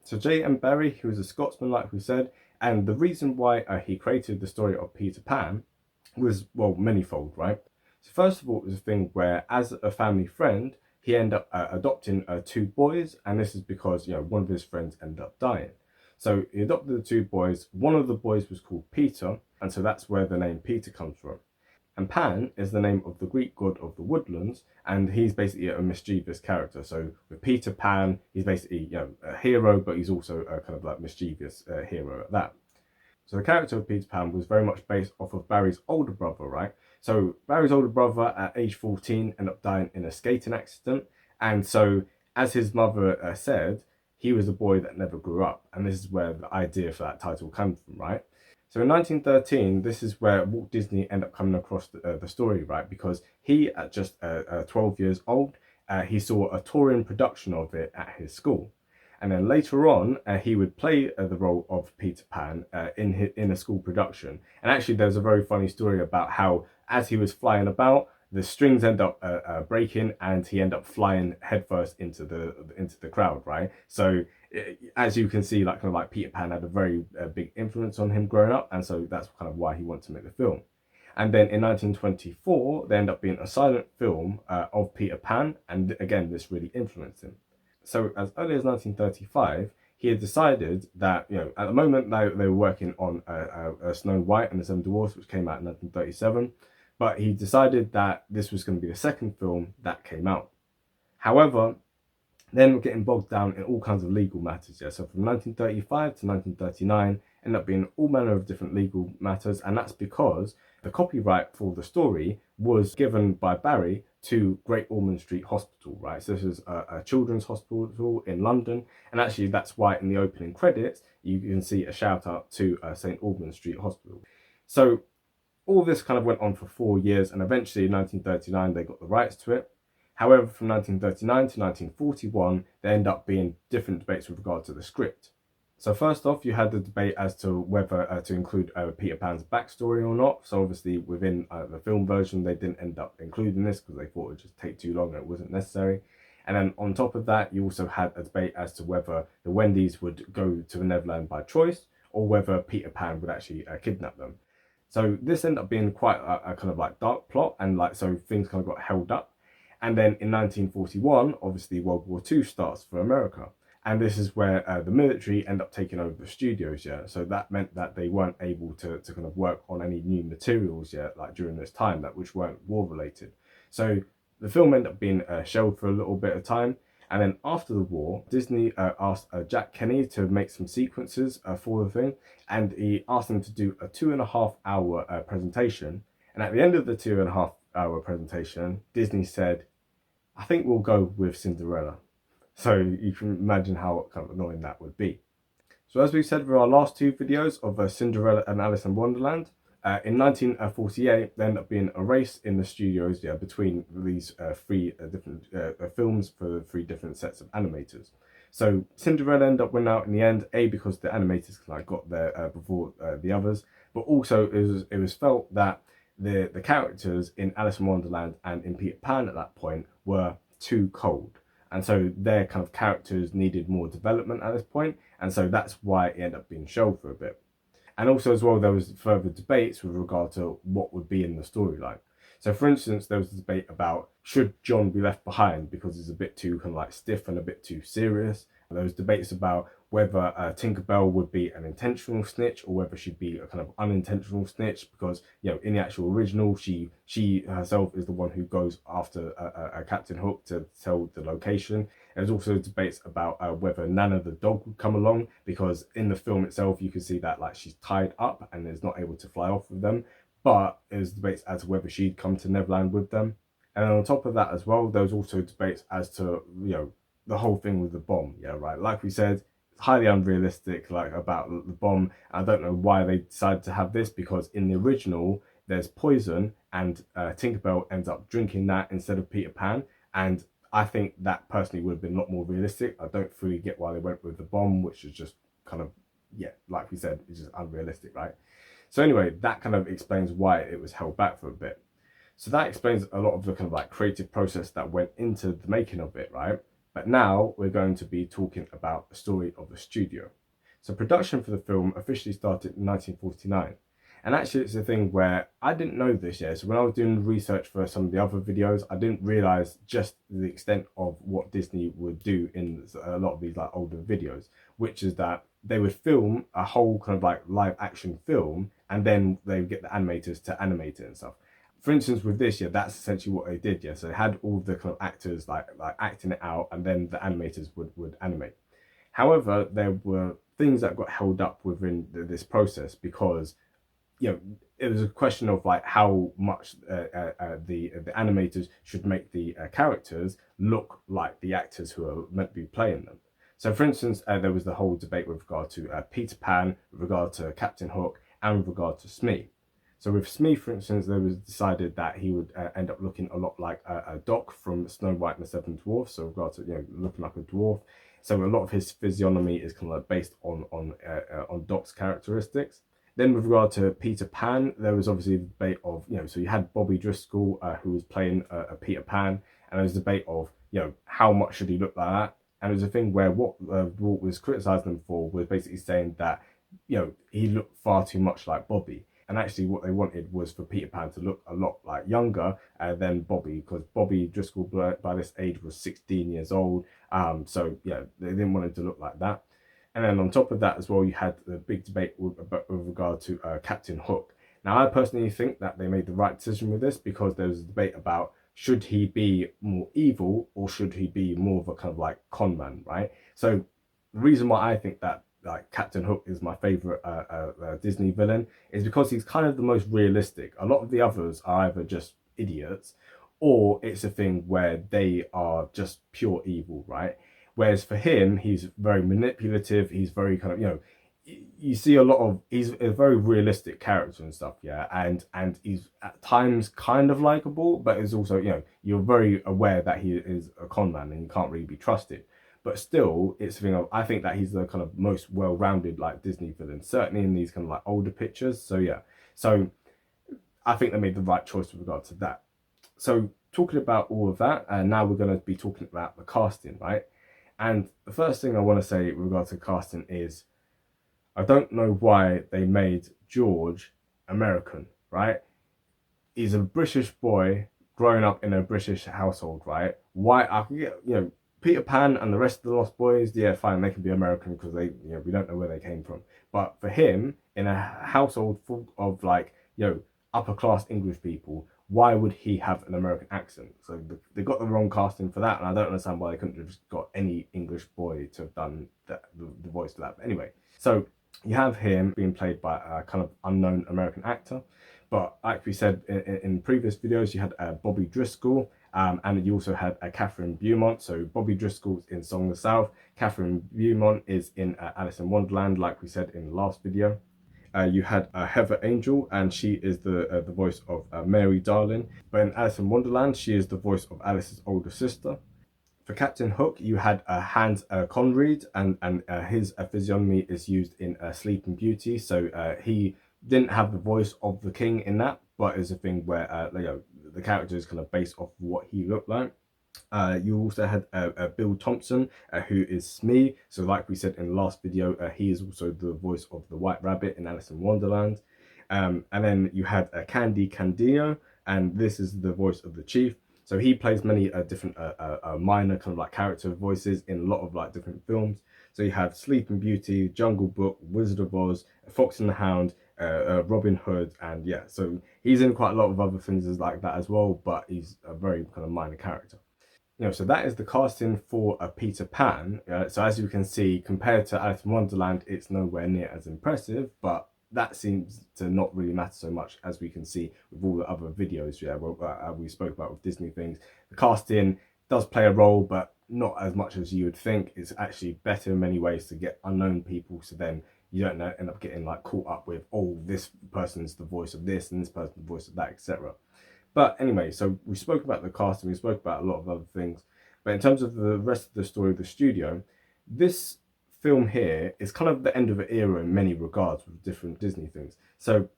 So J.M. Barrie, he was a Scotsman, like we said, and the reason why he created the story of Peter Pan was, well, manyfold, right? So first of all, it was a thing where, as a family friend, he ended up adopting two boys, and this is because, one of his friends ended up dying. So he adopted the two boys. One of the boys was called Peter, and so that's where the name Peter comes from. And Pan is the name of the Greek god of the woodlands, and he's basically a mischievous character. So with Peter Pan, he's basically a hero, but he's also a kind of like mischievous hero at that. So the character of Peter Pan was very much based off of Barry's older brother, right? So Barry's older brother at age 14 ended up dying in a skating accident. And so, as his mother said, he was a boy that never grew up. And this is where the idea for that title comes from, right? So in 1913, this is where Walt Disney ended up coming across the story, right? Because he, at just 12 years old, he saw a touring production of it at his school. And then later on, he would play the role of Peter Pan in a school production. And actually, there's a very funny story about how, as he was flying about, the strings end up breaking, and he end up flying headfirst into the crowd, right? So as you can see, like Peter Pan had a very big influence on him growing up, and so that's kind of why he wanted to make the film. And then in 1924, there ended up being a silent film of Peter Pan, and again, this really influenced him. So as early as 1935, he had decided that, at the moment they were working on Snow White and the Seven Dwarfs, which came out in 1937, but he decided that this was going to be the second film that came out. However, then getting bogged down in all kinds of legal matters. Yeah, so from 1935 to 1939 ended up being all manner of different legal matters, and that's because the copyright for the story was given by Barrie to Great Ormond Street Hospital, right? So this is a children's hospital in London, and actually that's why in the opening credits you can see a shout out to St Albans Street Hospital. So all this kind of went on for 4 years, and eventually in 1939 they got the rights to it. However, from 1939 to 1941, there end up being different debates with regard to the script. So first off, you had the debate as to whether to include Peter Pan's backstory or not. So obviously within the film version, they didn't end up including this because they thought it would just take too long and it wasn't necessary. And then on top of that, you also had a debate as to whether the Wendies would go to the Neverland by choice or whether Peter Pan would actually kidnap them. So this ended up being quite a kind of like dark plot, and so things kind of got held up. And then in 1941, obviously World War II starts for America. And this is where the military end up taking over the studios, yeah. So that meant that they weren't able to kind of work on any new materials yet, like during this time, which weren't war related. So the film ended up being shelved for a little bit of time. And then after the war, Disney asked Jack Kenny to make some sequences for the thing. And he asked him to do a 2.5 hour presentation. And at the end of the 2.5 hour presentation, Disney said, I think we'll go with Cinderella. So you can imagine how kind of annoying that would be. So as we said with our last two videos of Cinderella and Alice in Wonderland, in 1948, there ended up being a race in the studios between these three different films for the three different sets of animators. So Cinderella ended up winning out in the end, because the animators got there before the others, but also it was felt that the characters in Alice in Wonderland and in Peter Pan at that point were too cold. And so their kind of characters needed more development at this point. And so that's why it ended up being shelved for a bit. And also as well, there was further debates with regard to what would be in the storyline. So for instance, there was a debate about should John be left behind because he's a bit too kind of like stiff and a bit too serious. And there was debates about whether Tinkerbell would be an intentional snitch or whether she'd be a kind of unintentional snitch, because in the actual original she herself is the one who goes after Captain Hook to tell the location. There's also debates about whether Nana the dog would come along, because in the film itself you can see that she's tied up and is not able to fly off with them, but there's debates as to whether she'd come to Neverland with them. And then on top of that as well, there was also debates as to the whole thing with the bomb, right? Like we said, highly unrealistic, about the bomb. I don't know why they decided to have this, because in the original there's poison and Tinkerbell ends up drinking that instead of Peter Pan, and I think that personally would have been a lot more realistic. I don't fully get why they went with the bomb, which is just kind of, like we said, it's just unrealistic, right? So anyway, that kind of explains why it was held back for a bit. So that explains a lot of the kind of creative process that went into the making of it, right? But now we're going to be talking about the story of the studio. So production for the film officially started in 1949. And actually it's a thing where I didn't know this yet. So when I was doing research for some of the other videos, I didn't realize just the extent of what Disney would do in a lot of these like older videos, which is that they would film a whole kind of like live action film and then they would get the animators to animate it and stuff. For instance, with this, yeah, that's essentially what they did. Yeah, so they had all the kind of actors like acting it out, and then the animators would animate. However, there were things that got held up within this process because it was a question of like how much the animators should make the characters look like the actors who are meant to be playing them. So, for instance, there was the whole debate with regard to Peter Pan, with regard to Captain Hook, and with regard to Smee. So, with Smee, for instance, there was decided that he would end up looking a lot like a Doc from Snow White and the Seven Dwarfs. So, with regard to looking like a dwarf. So, a lot of his physiognomy is kind of like based on Doc's characteristics. Then with regard to Peter Pan, there was obviously the debate of, so you had Bobby Driscoll, who was playing a Peter Pan, and there was a debate of, how much should he look like that? And it was a thing where what Walt was criticising them for was basically saying that, he looked far too much like Bobby. And actually what they wanted was for Peter Pan to look a lot like younger than Bobby, because Bobby Driscoll by this age was 16 years old. So, yeah, they didn't want him to look like that. And then on top of that as well, you had the big debate with regard to Captain Hook. Now, I personally think that they made the right decision with this because there was a debate about should he be more evil or should he be more of a kind of like con man, right? So the reason why I think that like Captain Hook is my favorite Disney villain is because he's kind of the most realistic. A lot of the others are either just idiots or it's a thing where they are just pure evil, right? Whereas for him, he's very manipulative. He's very kind of, you see a lot of, he's a very realistic character and stuff, yeah. And he's at times kind of likable, but it's also, you're very aware that he is a con man and you can't really be trusted. But still, it's a thing of, I think that he's the kind of most well-rounded like Disney villain, certainly in these kind of like older pictures. So yeah, so I think they made the right choice with regard to that. So talking about all of that, and now we're going to be talking about the casting, right? And the first thing I want to say with regard to casting is I don't know why they made George American, right? He's a British boy growing up in a British household, right? Why I can get, Peter Pan and the rest of the Lost Boys, yeah, fine, they can be American because they, we don't know where they came from. But for him, in a household full of like, upper class English people, why would he have an American accent? So they got the wrong casting for that, and I don't understand why they couldn't have just got any English boy to have done the voice for that. But anyway, so you have him being played by a kind of unknown American actor. But like we said in previous videos, you had Bobby Driscoll, and you also had Catherine Beaumont. So Bobby Driscoll's in Song of the South. Catherine Beaumont is in Alice in Wonderland, like we said in the last video. You had Heather Angel, and she is the voice of Mary Darling. But in Alice in Wonderland, she is the voice of Alice's older sister. For Captain Hook, you had Hans Conried, and his physiognomy is used in Sleeping Beauty. So he didn't have the voice of the king in that, but it's a thing where the character is kind of based off what he looked like. You also had Bill Thompson, who is Smee. So like we said in the last video, he is also the voice of the White Rabbit in Alice in Wonderland. And then you had Candy Candido, and this is the voice of the Chief. So he plays many different minor kind of like character voices in a lot of like different films. So you have Sleeping Beauty, Jungle Book, Wizard of Oz, Fox and the Hound, Robin Hood, and yeah, so he's in quite a lot of other things like that as well, but he's a very kind of minor character. So that is the casting for Peter Pan. So as you can see, compared to Alice in Wonderland, it's nowhere near as impressive, but that seems to not really matter so much, as we can see with all the other videos we spoke about with Disney things. The casting does play a role, but not as much as you would think. It's actually better in many ways to get unknown people, so then you don't end up getting like caught up with, oh, this person's the voice of this and this person's the voice of that, etc. But anyway, so we spoke about the casting, we spoke about a lot of other things. But in terms of the rest of the story of the studio, this film here is kind of the end of an era in many regards with different Disney things. So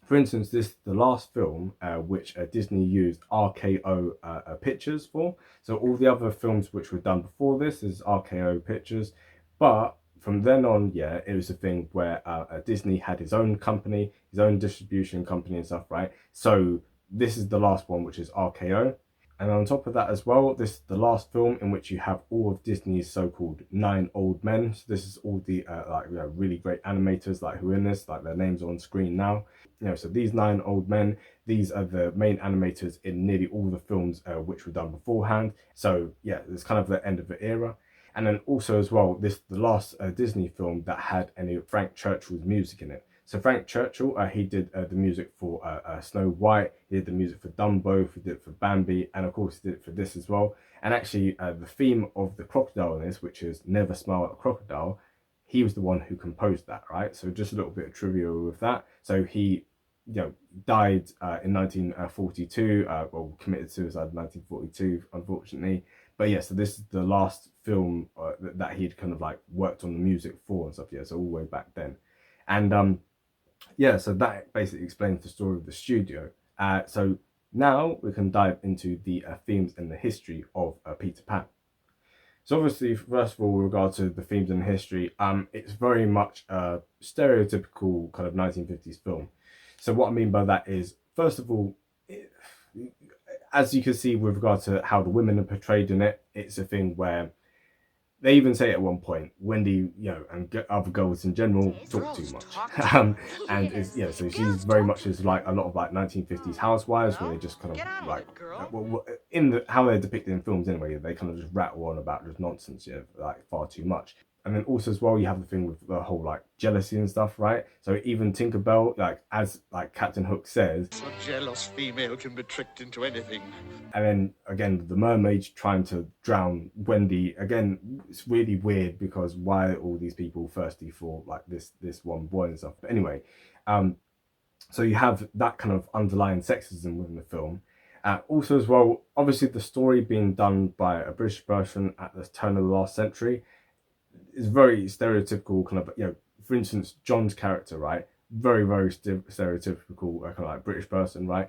For instance, this is the last film which Disney used RKO Pictures for. So all the other films which were done before this is RKO Pictures, but from then on, yeah, it was a thing where Disney had his own company, his own distribution company and stuff, right? So this is the last one, which is RKO. And on top of that as well, this is the last film in which you have all of Disney's so-called 9 old men. So this is all the really great animators like who are in this, like their names are on screen now. So these 9 old men, these are the main animators in nearly all the films which were done beforehand. So yeah, it's kind of the end of the era. And then also as well, this is the last Disney film that had any of Frank Churchill's music in it. So Frank Churchill, he did the music for Snow White, he did the music for Dumbo, he did it for Bambi, and of course he did it for this as well. And actually the theme of the crocodile in this, which is Never Smile at a Crocodile, he was the one who composed that, right? So just a little bit of trivia with that. So he died in 1942, committed suicide in 1942, unfortunately. But yeah, so this is the last film that he'd kind of like worked on the music for and stuff, yeah, so all the way back then. And yeah, so that basically explains the story of the studio. So now we can dive into the themes and the history of Peter Pan. So obviously, first of all, with regard to the themes and history, it's very much a stereotypical kind of 1950s film. So what I mean by that is, first of all, as you can see with regard to how the women are portrayed in it, it's a thing where they even say at one point, Wendy, and other girls in general talk too much. And is so she's very much is like a lot of like 1950s housewives where they just kind of like, in how they're depicted in films anyway, they kind of just rattle on about just nonsense, like far too much. And then also as well, you have the thing with the whole like jealousy and stuff, right? So even Tinkerbell, like as like Captain Hook says, a jealous female can be tricked into anything. And then again, the mermaid trying to drown Wendy. Again, it's really weird because why are all these people thirsty for like this one boy and stuff? But anyway, so you have that kind of underlying sexism within the film. Also as well, obviously the story being done by a British person at the turn of the last century is very stereotypical kind of, for instance, John's character, right? Very, very stereotypical kind of like British person, right?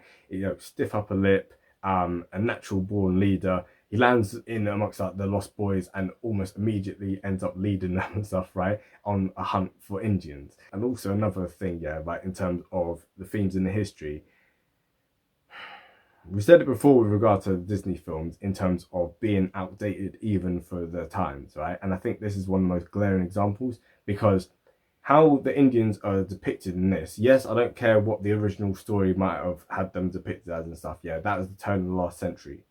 Stiff upper lip, a natural born leader. He lands in amongst like the Lost Boys and almost immediately ends up leading them and stuff, right? On a hunt for Indians. And also another thing, like in terms of the themes in the history, we said it before with regard to Disney films in terms of being outdated even for the times, right? And I think this is one of the most glaring examples because how the Indians are depicted in this, yes, I don't care what the original story might have had them depicted as and stuff, that was the turn of the last century.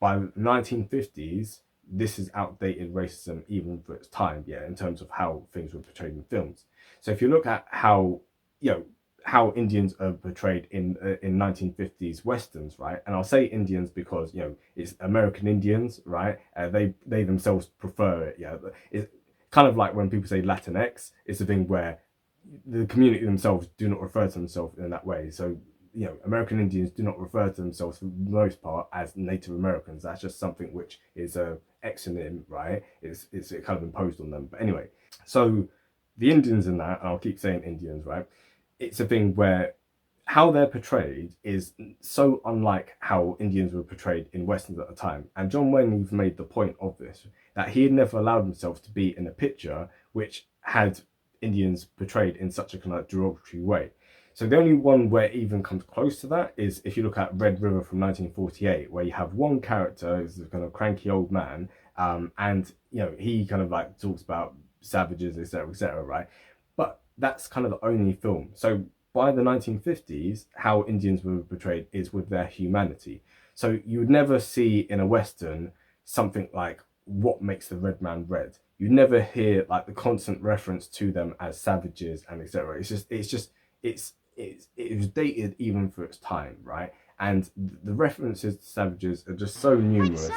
By the 1950s, this is outdated racism even for its time, in terms of how things were portrayed in films. So if you look at how, how Indians are portrayed in 1950s westerns, right? And I'll say Indians because it's American Indians, right? They themselves prefer it. It's kind of like when people say Latinx. It's a thing where the community themselves do not refer to themselves in that way. So American Indians do not refer to themselves for the most part as Native Americans. That's just something which is a exonym, right? It's kind of imposed on them. But anyway, so the Indians in that, and I'll keep saying Indians, right? It's a thing where how they're portrayed is so unlike how Indians were portrayed in westerns at the time. And John Wayne even made the point of this, that he had never allowed himself to be in a picture which had Indians portrayed in such a kind of derogatory way. So the only one where it even comes close to that is if you look at Red River from 1948, where you have one character who's a kind of cranky old man, and he kind of like talks about savages, etc., right? But that's kind of the only film. So by the 1950s, how Indians were portrayed is with their humanity. So you would never see in a Western something like what makes the red man red. You never hear like the constant reference to them as savages and etc. It was dated even for its time, right? And the references to savages are just so numerous.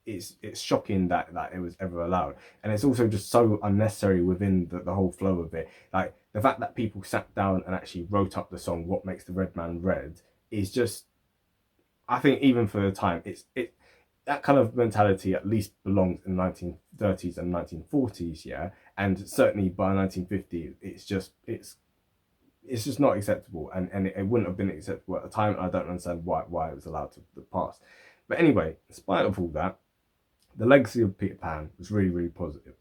It's shocking that it was ever allowed, and it's also just so unnecessary within the whole flow of it. Like the fact that people sat down and actually wrote up the song "What Makes the Red Man Red" is just, I think, even for the time, it that kind of mentality at least belongs in the 1930s and 1940s, and certainly by 1950, it's it's just not acceptable, and it wouldn't have been acceptable at the time. I don't understand why it was allowed to pass. But anyway, in spite of all that, the legacy of Peter Pan was really, really positive.